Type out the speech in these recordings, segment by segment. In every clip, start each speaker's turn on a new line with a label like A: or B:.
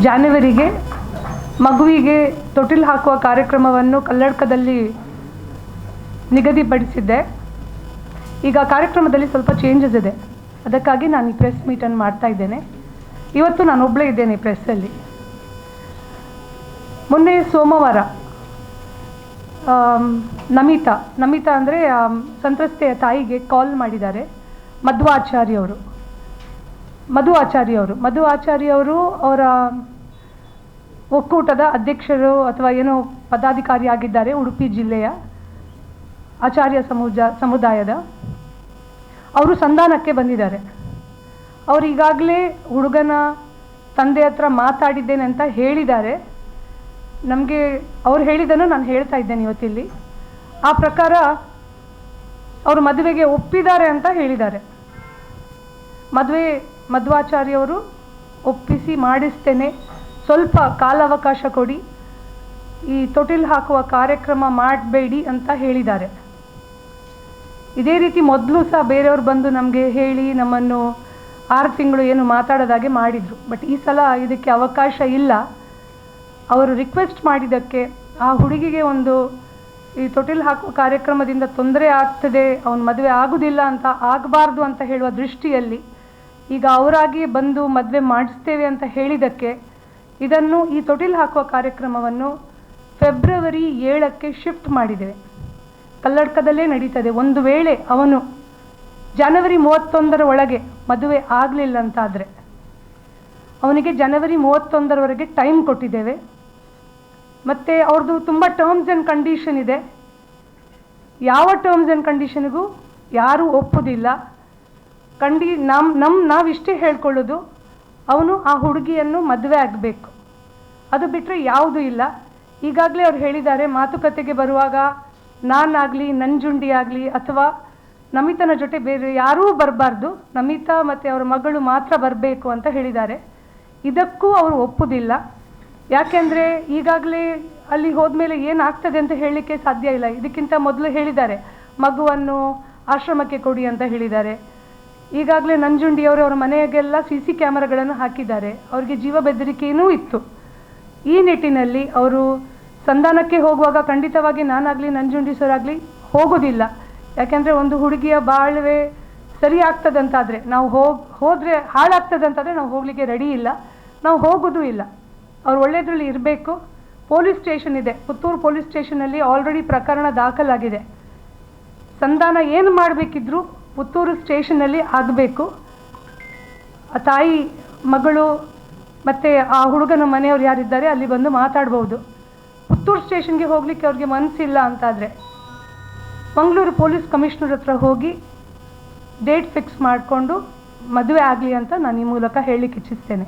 A: ಜಾನ್ವರಿಗೆ ಮಗುವಿಗೆ ತೊಟ್ಟಿಲು ಹಾಕುವ ಕಾರ್ಯಕ್ರಮವನ್ನು ಕಲ್ಲಡ್ಕದಲ್ಲಿ ನಿಗದಿಪಡಿಸಿದ್ದೆ. ಈಗ ಕಾರ್ಯಕ್ರಮದಲ್ಲಿ ಸ್ವಲ್ಪ ಚೇಂಜಸ್ ಇದೆ, ಅದಕ್ಕಾಗಿ ನಾನು ಈ ಪ್ರೆಸ್ ಮೀಟನ್ನು ಮಾಡ್ತಾ ಇದ್ದೇನೆ. ಇವತ್ತು ನಾನು ಒಬ್ಬಳೇ ಇದ್ದೇನೆ ಪ್ರೆಸ್ಸಲ್ಲಿ. ಮೊನ್ನೆ ಸೋಮವಾರ ನಮಿತಾ ಅಂದರೆ ಸಂತ್ರಸ್ತೆಯ ತಾಯಿಗೆ ಕಾಲ್ ಮಾಡಿದ್ದಾರೆ ಮಧು ಆಚಾರ್ಯ ಅವರು ಅವರ ಒಕ್ಕೂಟದ ಅಧ್ಯಕ್ಷರು ಅಥವಾ ಏನೋ ಪದಾಧಿಕಾರಿ ಆಗಿದ್ದಾರೆ ಉಡುಪಿ ಜಿಲ್ಲೆಯ ಆಚಾರ್ಯ ಸಮುದಾಯದ. ಅವರು ಸಂಧಾನಕ್ಕೆ ಬಂದಿದ್ದಾರೆ. ಅವರು ಈಗಾಗಲೇ ಹುಡುಗನ ತಂದೆ ಹತ್ರ ಮಾತಾಡಿದ್ದೇನೆ ಅಂತ ಹೇಳಿದ್ದಾರೆ. ನಮಗೆ ಅವ್ರು ಹೇಳಿದ್ದನ್ನು ನಾನು ಹೇಳ್ತಾ ಇದ್ದೇನೆ ಇವತ್ತಿಲ್ಲಿ. ಆ ಪ್ರಕಾರ ಅವರು ಮದುವೆಗೆ ಒಪ್ಪಿದ್ದಾರೆ ಅಂತ ಹೇಳಿದ್ದಾರೆ. ಮಧ್ವಾಚಾರ್ಯವರು ಒಪ್ಪಿಸಿ ಮಾಡಿಸ್ತೇನೆ, ಸ್ವಲ್ಪ ಕಾಲಾವಕಾಶ ಕೊಡಿ, ಈ ತೊಟ್ಟಿಲು ಹಾಕುವ ಕಾರ್ಯಕ್ರಮ ಮಾಡಬೇಡಿ ಅಂತ ಹೇಳಿದ್ದಾರೆ. ಇದೇ ರೀತಿ ಮೊದಲು ಸಹ ಬೇರೆಯವರು ಬಂದು ನಮಗೆ ಹೇಳಿ ನಮ್ಮನ್ನು 6 ತಿಂಗಳು ಏನು ಮಾತಾಡೋದಾಗೆ ಮಾಡಿದರು. ಬಟ್ ಈ ಸಲ ಇದಕ್ಕೆ ಅವಕಾಶ ಇಲ್ಲ. ಅವರು ರಿಕ್ವೆಸ್ಟ್ ಮಾಡಿದ್ದಕ್ಕೆ ಆ ಹುಡುಗಿಗೆ ಒಂದು ಈ ತೊಟ್ಟಿಲು ಹಾಕುವ ಕಾರ್ಯಕ್ರಮದಿಂದ ತೊಂದರೆ ಆಗ್ತದೆ, ಅವನ ಮದುವೆ ಆಗೋದಿಲ್ಲ ಅಂತ ಆಗಬಾರ್ದು ಅಂತ ಹೇಳುವ ದೃಷ್ಟಿಯಲ್ಲಿ ಈಗ ಅವರಾಗಿ ಬಂದು ಮದುವೆ ಮಾಡಿಸ್ತೇವೆ ಅಂತ ಹೇಳಿದ್ದಕ್ಕೆ ಈ ತೊಟ್ಟಿಲು ಹಾಕುವ ಕಾರ್ಯಕ್ರಮವನ್ನು ಫೆಬ್ರವರಿ 7ಕ್ಕೆ ಶಿಫ್ಟ್ ಮಾಡಿದ್ದೇವೆ. ಕಲ್ಲಡ್ಕದಲ್ಲೇ ನಡೀತದೆ. ಒಂದು ವೇಳೆ ಅವನು ಜನವರಿ 31 ಒಳಗೆ ಮದುವೆ ಆಗಲಿಲ್ಲ ಅಂತಾದರೆ ಅವನಿಗೆ ಜನವರಿ 31 ಟೈಮ್ ಕೊಟ್ಟಿದ್ದೇವೆ. ಮತ್ತು ಅವ್ರದ್ದು ತುಂಬ ಟರ್ಮ್ಸ್ ಆ್ಯಂಡ್ ಕಂಡೀಷನ್ ಇದೆ. ಯಾವ ಟರ್ಮ್ಸ್ ಆ್ಯಂಡ್ ಕಂಡೀಷನ್ಗೂ ಯಾರೂ ಒಪ್ಪುವುದಿಲ್ಲ. ನಾವಿಷ್ಟೇ ಹೇಳ್ಕೊಳ್ಳೋದು, ಅವನು ಆ ಹುಡುಗಿಯನ್ನು ಮದುವೆ ಆಗಬೇಕು, ಅದು ಬಿಟ್ಟರೆ ಯಾವುದೂ ಇಲ್ಲ. ಈಗಾಗಲೇ ಅವ್ರು ಹೇಳಿದ್ದಾರೆ, ಮಾತುಕತೆಗೆ ಬರುವಾಗ ನಾನಾಗಲಿ ನಂಜುಂಡಿ ಆಗಲಿ ಅಥವಾ ನಮಿತನ ಜೊತೆ ಬೇರೆ ಯಾರೂ ಬರಬಾರ್ದು, ನಮಿತಾ ಮತ್ತು ಅವರ ಮಗಳು ಮಾತ್ರ ಬರಬೇಕು ಅಂತ ಹೇಳಿದ್ದಾರೆ. ಇದಕ್ಕೂ ಅವರು ಒಪ್ಪುವುದಿಲ್ಲ. ಯಾಕೆಂದರೆ ಈಗಾಗಲೇ ಅಲ್ಲಿ ಹೋದ್ಮೇಲೆ ಏನಾಗ್ತದೆ ಅಂತ ಹೇಳಲಿಕ್ಕೆ ಸಾಧ್ಯ ಇಲ್ಲ. ಇದಕ್ಕಿಂತ ಮೊದಲು ಹೇಳಿದ್ದಾರೆ ಮಗುವನ್ನು ಆಶ್ರಮಕ್ಕೆ ಕೊಡಿ ಅಂತ ಹೇಳಿದ್ದಾರೆ. ಈಗಾಗಲೇ ನಂಜುಂಡಿಯವರು ಅವರ ಮನೆಗೆಲ್ಲ CC ಕ್ಯಾಮರಾಗಳನ್ನು ಹಾಕಿದ್ದಾರೆ. ಅವರಿಗೆ ಜೀವ ಬೆದರಿಕೆಯೂ ಇತ್ತು. ಈ ನಿಟ್ಟಿನಲ್ಲಿ ಅವರು ಸಂಧಾನಕ್ಕೆ ಹೋಗುವಾಗ ಖಂಡಿತವಾಗಿ ನಾನಾಗಲಿ ನಂಜುಂಡಿ ಸರ್ ಆಗಲಿ ಹೋಗೋದಿಲ್ಲ. ಯಾಕೆಂದರೆ ಒಂದು ಹುಡುಗಿಯ ಬಾಳ್ವೆ ಸರಿ ಆಗ್ತದಂತಾದರೆ ನಾವು ಹೋದರೆ ಹಾಳಾಗ್ತದಂತಾದರೆ ನಾವು ಹೋಗಲಿಕ್ಕೆ ರೆಡಿ ಇಲ್ಲ, ನಾವು ಹೋಗೋದೂ ಇಲ್ಲ. ಅವ್ರು ಒಳ್ಳೆಯದ್ರಲ್ಲಿ ಇರಬೇಕು. ಪೊಲೀಸ್ ಸ್ಟೇಷನ್ ಇದೆ, ಪುತ್ತೂರು ಪೊಲೀಸ್ ಸ್ಟೇಷನಲ್ಲಿ ಆಲ್ರೆಡಿ ಪ್ರಕರಣ ದಾಖಲಾಗಿದೆ. ಸಂಧಾನ ಏನು ಮಾಡಬೇಕಿದ್ರೂ ಪುತ್ತೂರು ಸ್ಟೇಷನಲ್ಲಿ ಆಗಬೇಕು. ಆ ತಾಯಿ ಮಗಳು ಮತ್ತು ಆ ಹುಡುಗನ ಮನೆಯವ್ರು ಯಾರಿದ್ದಾರೆ ಅಲ್ಲಿ ಬಂದು ಮಾತಾಡ್ಬೋದು. ಪುತ್ತೂರು ಸ್ಟೇಷನ್ಗೆ ಹೋಗಲಿಕ್ಕೆ ಅವ್ರಿಗೆ ಮನಸ್ಸಿಲ್ಲ ಅಂತಾದರೆ ಮಂಗಳೂರು ಪೊಲೀಸ್ ಕಮಿಷನರ್ ಹತ್ರ ಹೋಗಿ ಡೇಟ್ ಫಿಕ್ಸ್ ಮಾಡಿಕೊಂಡು ಮದುವೆ ಆಗಲಿ ಅಂತ ನಾನು ಈ ಮೂಲಕ ಹೇಳಲಿಕ್ಕೆ ಇಚ್ಛಿಸ್ತೇನೆ.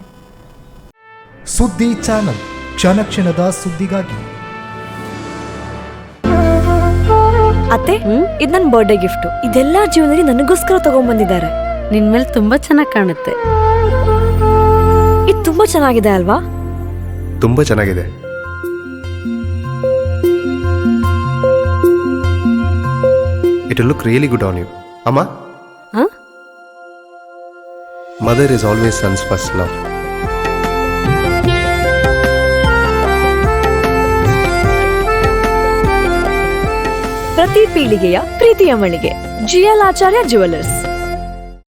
B: ಸುದ್ದಿ ಚಾನಲ್, ಕ್ಷಣ ಕ್ಷಣದ ಸುದ್ದಿಗಾಗಿ.
C: ಅತ್ತೆ, ಇದು ನನ್ನ ಬರ್ಡೇ ಗಿಫ್ಟ್. ಇದೆಲ್ಲ ಜೀವನದಲ್ಲಿ ನನಗೋಸ್ಕರ ತಗೊಂಡ್ಬಂದಿದ್ದಾರೆ.
D: ನಿನ್ ಮೇಲೆ ತುಂಬಾ ಚೆನ್ನಾಗಿ ಕಾಣುತ್ತೆ.
C: ಇದು ತುಂಬಾ ಚೆನ್ನಾಗಿದೆ ಅಲ್ವಾ?
E: ತುಂಬಾ ಚೆನ್ನಾಗಿದೆ. It will look really good on you. Amma?
C: Huh?
E: Mother is always son's first love.
C: ಪ್ರತಿ ಪೀಳಿಗೆಯ ಪ್ರೀತಿಯ ಮಳಿಗೆ GL ಆಚಾರ್ಯ ಜ್ಯುವೆಲರ್ಸ್.